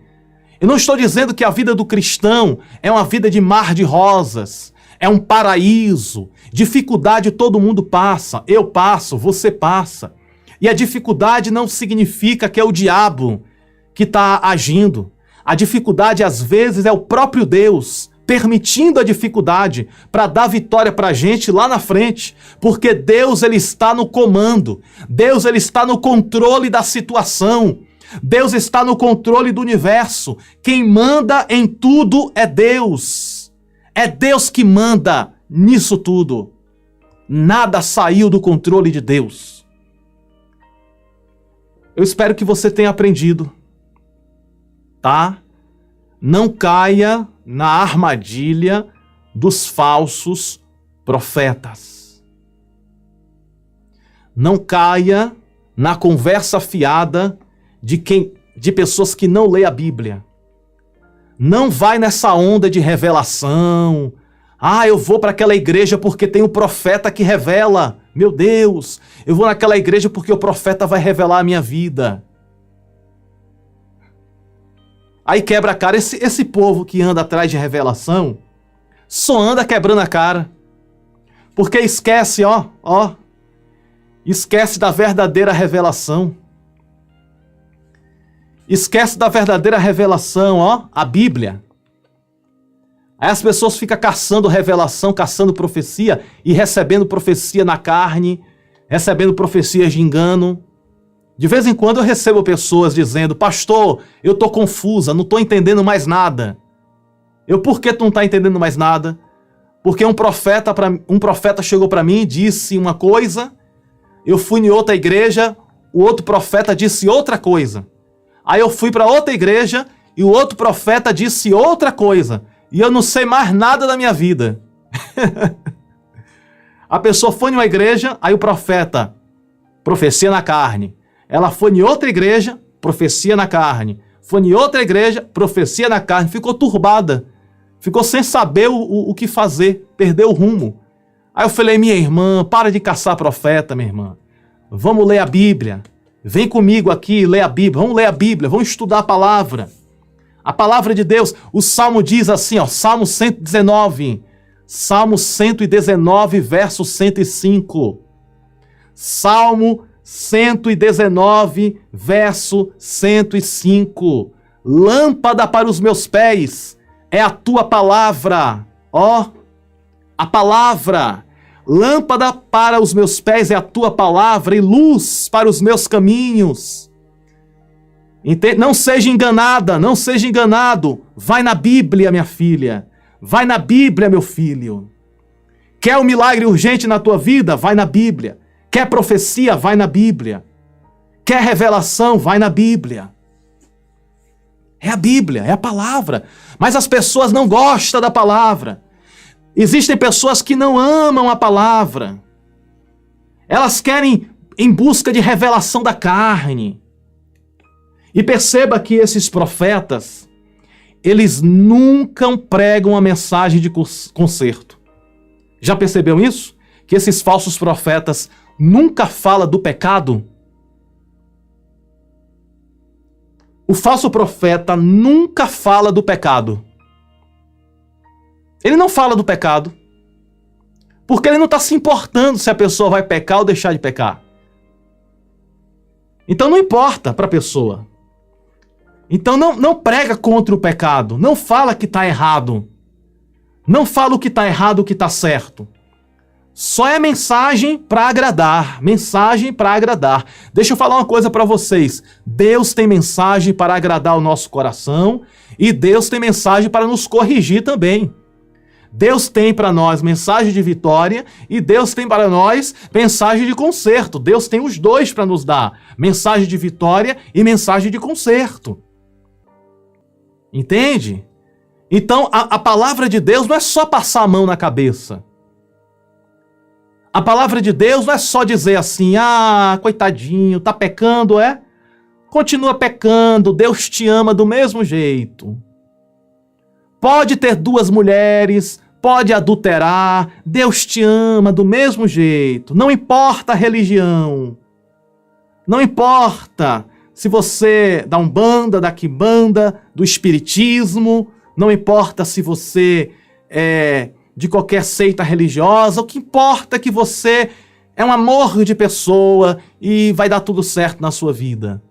Eu não estou dizendo que a vida do cristão é uma vida de mar de rosas. É um paraíso. Dificuldade todo mundo passa. Eu passo, você passa. E a dificuldade não significa que é o diabo que está agindo. A dificuldade, às vezes, é o próprio Deus permitindo a dificuldade para dar vitória para a gente lá na frente. Porque Deus, ele está no comando. Deus, ele está no controle da situação. Deus está no controle do universo. Quem manda em tudo é Deus. É Deus que manda nisso tudo. Nada saiu do controle de Deus. Eu espero que você tenha aprendido, tá? Não caia na armadilha dos falsos profetas. Não caia na conversa fiada de pessoas que não lê a Bíblia. Não vai nessa onda de revelação. Eu vou para aquela igreja porque tem um profeta que revela. Meu Deus, eu vou naquela igreja porque o profeta vai revelar a minha vida. Aí quebra a cara. Esse povo que anda atrás de revelação só anda quebrando a cara. Porque esquece, esquece da verdadeira revelação. Esquece da verdadeira revelação, a Bíblia. Aí as pessoas ficam caçando revelação, caçando profecia e recebendo profecia na carne, recebendo profecias de engano. De vez em quando eu recebo pessoas dizendo, pastor, eu tô confusa, não tô entendendo mais nada. Por que tu não tá entendendo mais nada? Porque um profeta chegou para mim e disse uma coisa, eu fui em outra igreja, o outro profeta disse outra coisa. Aí eu fui para outra igreja e o outro profeta disse outra coisa. E eu não sei mais nada da minha vida. A pessoa foi em uma igreja, aí o profeta, profecia na carne. Ela foi em outra igreja, profecia na carne. foi em outra igreja, profecia na carne, ficou turbada, ficou sem saber o que fazer, perdeu o rumo. Aí eu falei, minha irmã, para de caçar profeta, minha irmã. Vamos ler a Bíblia. Vem comigo aqui, ler a Bíblia. Vamos ler a Bíblia, vamos estudar a palavra. A palavra de Deus, o Salmo diz assim, ó, Salmo 119, Salmo 119, verso 105. Salmo 119, verso 105. Lâmpada para os meus pés é a tua palavra. Ó, a palavra. Lâmpada para os meus pés é a tua palavra e luz para os meus caminhos. Não seja enganada, não seja enganado. Vai na Bíblia, minha filha. Vai na Bíblia, meu filho. Quer um milagre urgente na tua vida? Vai na Bíblia. Quer profecia? Vai na Bíblia. Quer revelação? Vai na Bíblia. É a Bíblia, é a palavra. Mas as pessoas não gostam da palavra. Existem pessoas que não amam a palavra. Elas querem em busca de revelação da carne. E perceba que esses profetas, eles nunca pregam a mensagem de conserto. Já percebeu isso? Que esses falsos profetas nunca falam do pecado? O falso profeta nunca fala do pecado. Ele não fala do pecado, porque ele não está se importando se a pessoa vai pecar ou deixar de pecar. Então não importa para a pessoa. Então não prega contra o pecado, não fala que está errado. Não fala o que está errado, o que está certo. Só é mensagem para agradar, mensagem para agradar. Deixa eu falar uma coisa para vocês. Deus tem mensagem para agradar o nosso coração e Deus tem mensagem para nos corrigir também. Deus tem para nós mensagem de vitória e Deus tem para nós mensagem de conserto. Deus tem os dois para nos dar, mensagem de vitória e mensagem de conserto. Entende? Então a palavra de Deus não é só passar a mão na cabeça. A palavra de Deus não é só dizer assim, coitadinho, tá pecando, é? Continua pecando, Deus te ama do mesmo jeito. Pode ter 2 mulheres, pode adulterar, Deus te ama do mesmo jeito. Não importa a religião. Não importa se você da Umbanda, da Quimbanda, do Espiritismo, não importa se você é de qualquer seita religiosa, o que importa é que você é um amor de pessoa e vai dar tudo certo na sua vida.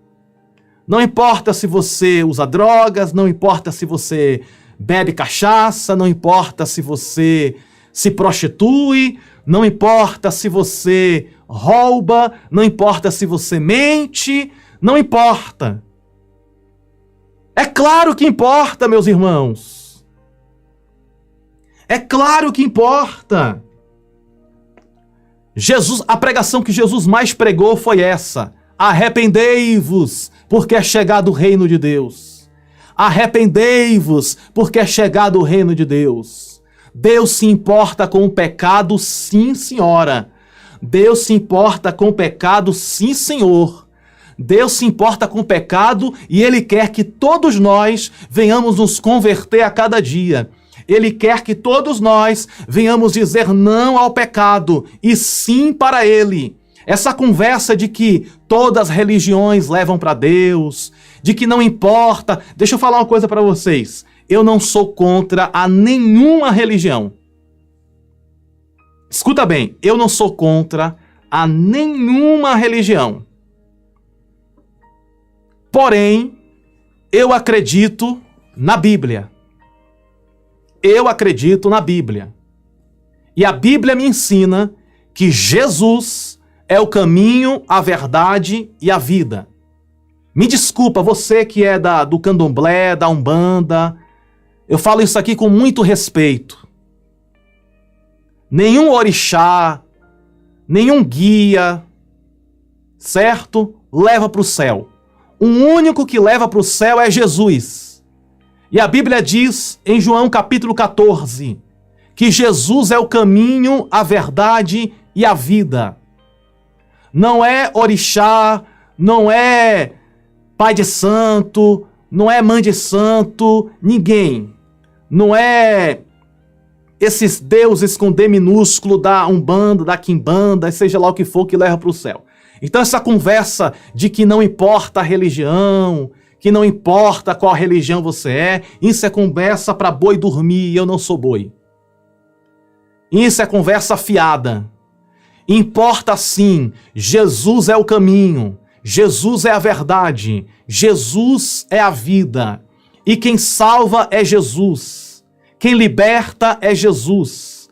Não importa se você usa drogas, não importa se você bebe cachaça, não importa se você se prostitui, não importa se você rouba, não importa se você mente, não importa. É claro que importa, meus irmãos. É claro que importa. A pregação que Jesus mais pregou foi essa: arrependei-vos, porque é chegado o reino de Deus. Arrependei-vos, porque é chegado o reino de Deus. Deus se importa com o pecado, sim, senhora. Deus se importa com o pecado, sim, senhor. Deus se importa com o pecado e Ele quer que todos nós venhamos nos converter a cada dia. Ele quer que todos nós venhamos dizer não ao pecado e sim para Ele. Essa conversa de que todas as religiões levam para Deus, de que não importa. Deixa eu falar uma coisa para vocês. Eu não sou contra a nenhuma religião. Escuta bem, eu não sou contra a nenhuma religião. Porém, eu acredito na Bíblia. Eu acredito na Bíblia. E a Bíblia me ensina que Jesus é o caminho, a verdade e a vida. Me desculpa, você que é do candomblé, da Umbanda, eu falo isso aqui com muito respeito. Nenhum orixá, nenhum guia, certo? Leva para o céu. O único que leva para o céu é Jesus. E a Bíblia diz em João capítulo 14 que Jesus é o caminho, a verdade e a vida. Não é orixá, não é pai de santo, não é mãe de santo, ninguém. Não é esses deuses com D minúsculo da Umbanda, da Quimbanda, seja lá o que for que leva para o céu. Então essa conversa de que não importa a religião, que não importa qual religião você é, isso é conversa para boi dormir e eu não sou boi. Isso é conversa fiada. Importa sim, Jesus é o caminho, Jesus é a verdade, Jesus é a vida. E quem salva é Jesus, quem liberta é Jesus,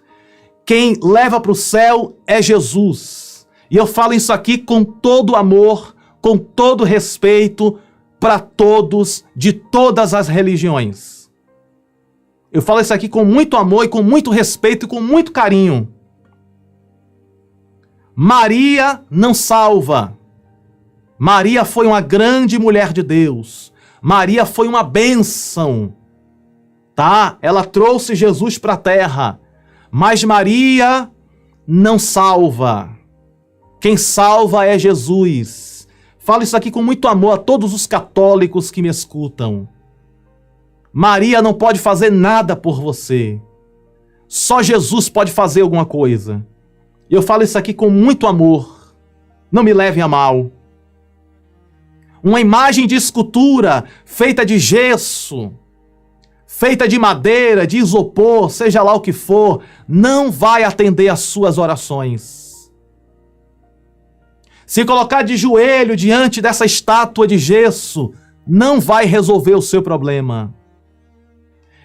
quem leva para o céu é Jesus. E eu falo isso aqui com todo amor, com todo respeito para todos, de todas as religiões. Eu falo isso aqui com muito amor e com muito respeito e com muito carinho. Maria não salva. Maria foi uma grande mulher de Deus. Maria foi uma bênção, tá? Ela trouxe Jesus para a terra. Mas Maria não salva. Quem salva é Jesus. Falo isso aqui com muito amor a todos os católicos que me escutam. Maria não pode fazer nada por você. Só Jesus pode fazer alguma coisa. E eu falo isso aqui com muito amor. Não me levem a mal. Uma imagem de escultura feita de gesso, feita de madeira, de isopor, seja lá o que for, não vai atender às suas orações. Se colocar de joelho diante dessa estátua de gesso, não vai resolver o seu problema.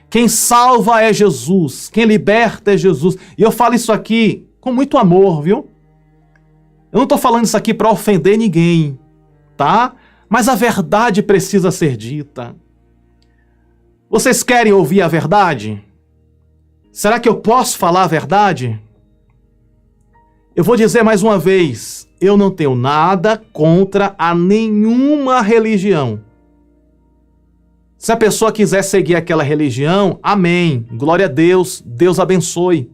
Quem salva é Jesus, quem liberta é Jesus. E eu falo isso aqui com muito amor, viu? Eu não estou falando isso aqui para ofender ninguém, tá? Mas a verdade precisa ser dita. Vocês querem ouvir a verdade? Será que eu posso falar a verdade? Eu vou dizer mais uma vez, eu não tenho nada contra a nenhuma religião. Se a pessoa quiser seguir aquela religião, amém, glória a Deus, Deus abençoe.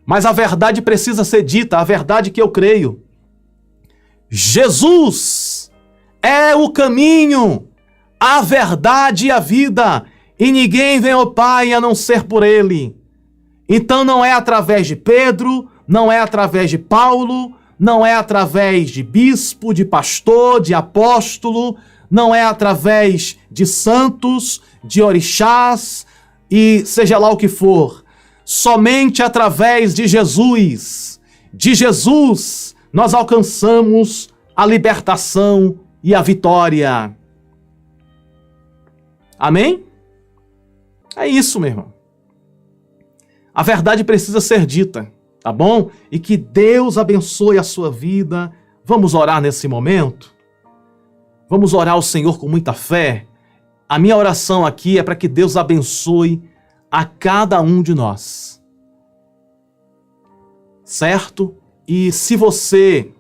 Mas a verdade precisa ser dita, a verdade que eu creio. Jesus é o caminho, a verdade e a vida, e ninguém vem ao Pai a não ser por Ele. Então não é através de Pedro, não é através de Paulo, não é através de bispo, de pastor, de apóstolo, não é através de santos, de orixás e seja lá o que for. Somente através de Jesus. De Jesus nós alcançamos a libertação e a vitória. Amém? É isso, meu irmão. A verdade precisa ser dita, tá bom? E que Deus abençoe a sua vida. Vamos orar nesse momento? Vamos orar ao Senhor com muita fé? A minha oração aqui é para que Deus abençoe a cada um de nós. Certo? E se você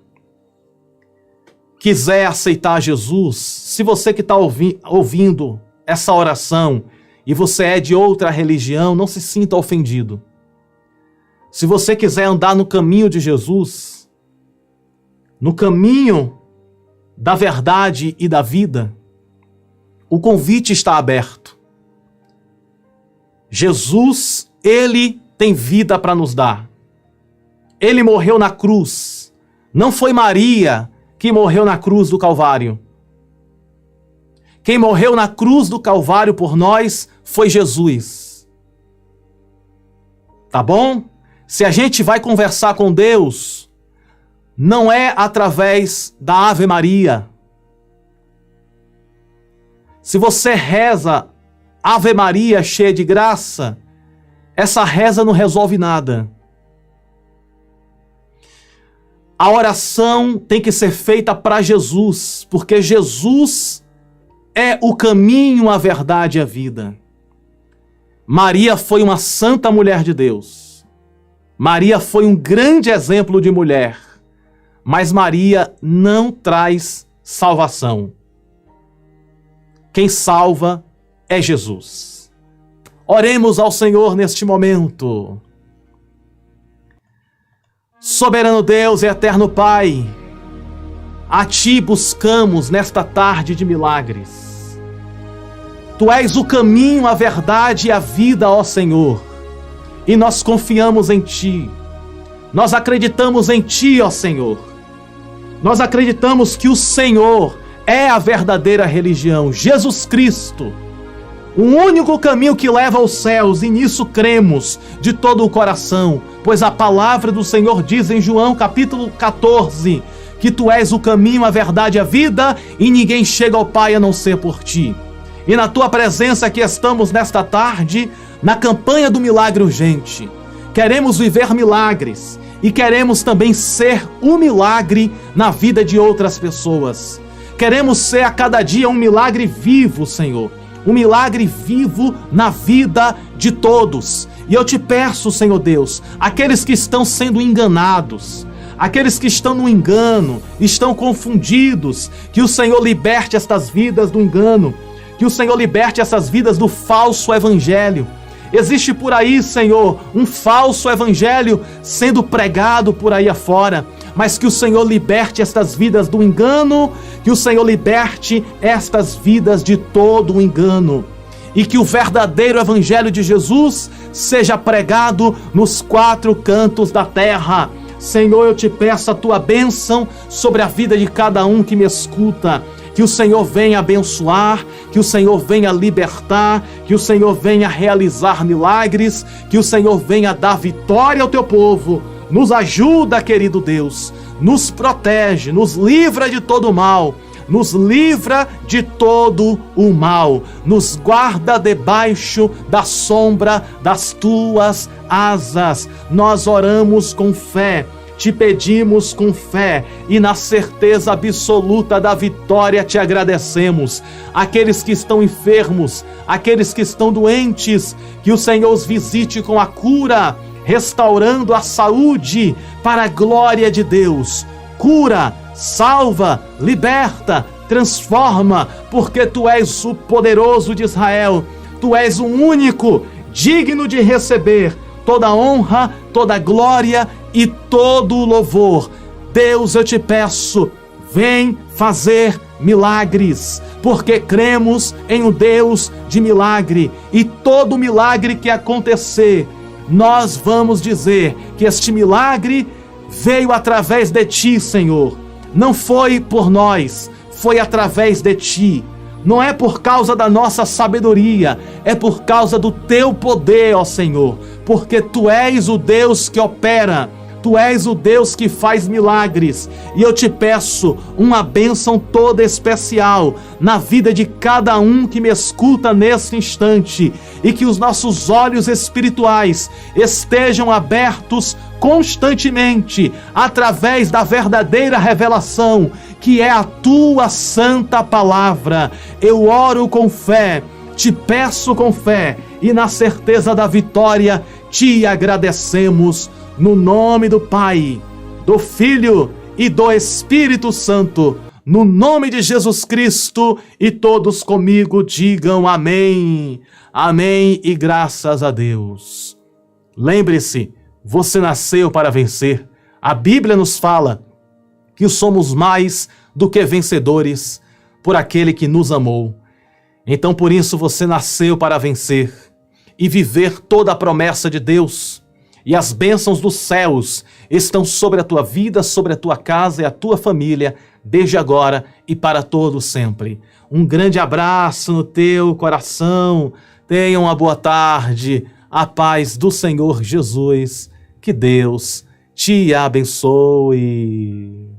quiser aceitar Jesus, se você que está ouvindo essa oração e você é de outra religião, não se sinta ofendido. Se você quiser andar no caminho de Jesus, no caminho da verdade e da vida, o convite está aberto. Jesus, Ele tem vida para nos dar. Ele morreu na cruz. Não foi Maria que morreu na cruz do Calvário. Quem morreu na cruz do Calvário por nós foi Jesus. Tá bom? Se a gente vai conversar com Deus, não é através da Ave Maria. Se você reza Ave Maria cheia de graça, essa reza não resolve nada. A oração tem que ser feita para Jesus, porque Jesus é o caminho, a verdade e a vida. Maria foi uma santa mulher de Deus. Maria foi um grande exemplo de mulher. Mas Maria não traz salvação. Quem salva é Jesus. Oremos ao Senhor neste momento. Soberano Deus e eterno Pai, A Ti buscamos nesta tarde de milagres. Tu és o caminho, a verdade e a vida, ó Senhor. E nós confiamos em Ti. Nós acreditamos em Ti, ó Senhor. Nós acreditamos que o Senhor é a verdadeira religião, Jesus Cristo, o único caminho que leva aos céus, e nisso cremos de todo o coração, pois a palavra do Senhor diz em João capítulo 14, que Tu és o caminho, a verdade e a vida, e ninguém chega ao Pai a não ser por Ti. E na Tua presença que estamos nesta tarde, na campanha do milagre urgente, queremos viver milagres e queremos também ser um milagre na vida de outras pessoas. Queremos ser a cada dia um milagre vivo, Senhor. Um milagre vivo na vida de todos. E eu te peço, Senhor Deus, aqueles que estão sendo enganados, aqueles que estão no engano, estão confundidos, que o Senhor liberte estas vidas do engano, que o Senhor liberte essas vidas do falso evangelho. Existe por aí, Senhor, um falso evangelho sendo pregado por aí afora, mas que o Senhor liberte estas vidas do engano, que o Senhor liberte estas vidas de todo o engano, e que o verdadeiro evangelho de Jesus seja pregado nos quatro cantos da terra. Senhor, eu te peço a Tua bênção sobre a vida de cada um que me escuta. Que o Senhor venha abençoar, que o Senhor venha libertar, que o Senhor venha realizar milagres, que o Senhor venha dar vitória ao Teu povo. Nos ajuda, querido Deus, nos protege, nos livra de todo o mal, nos livra de todo o mal, nos guarda debaixo da sombra das Tuas asas. Nós oramos com fé, te pedimos com fé e na certeza absoluta da vitória te agradecemos. Aqueles que estão enfermos, aqueles que estão doentes, que o Senhor os visite com a cura, restaurando a saúde para a glória de Deus. Cura, salva, liberta, transforma, porque Tu és o poderoso de Israel. Tu és o único digno de receber toda honra, toda glória e todo o louvor. Deus, eu te peço, vem fazer milagres, porque cremos em um Deus de milagre, e todo milagre que acontecer, nós vamos dizer que este milagre veio através de Ti, Senhor. Não foi por nós, foi através de Ti. Não é por causa da nossa sabedoria, é por causa do Teu poder, ó Senhor, porque Tu és o Deus que opera, Tu és o Deus que faz milagres, e eu te peço uma bênção toda especial na vida de cada um que me escuta nesse instante, e que os nossos olhos espirituais estejam abertos constantemente através da verdadeira revelação, que é a Tua santa palavra. Eu oro com fé, te peço com fé, e na certeza da vitória te agradecemos. No nome do Pai, do Filho e do Espírito Santo, no nome de Jesus Cristo, e todos comigo digam amém. Amém e graças a Deus. Lembre-se, você nasceu para vencer. A Bíblia nos fala que somos mais do que vencedores por aquele que nos amou. Então, por isso, você nasceu para vencer e viver toda a promessa de Deus. E as bênçãos dos céus estão sobre a tua vida, sobre a tua casa e a tua família, desde agora e para todo sempre. Um grande abraço no teu coração. Tenha uma boa tarde. A paz do Senhor Jesus. Que Deus te abençoe.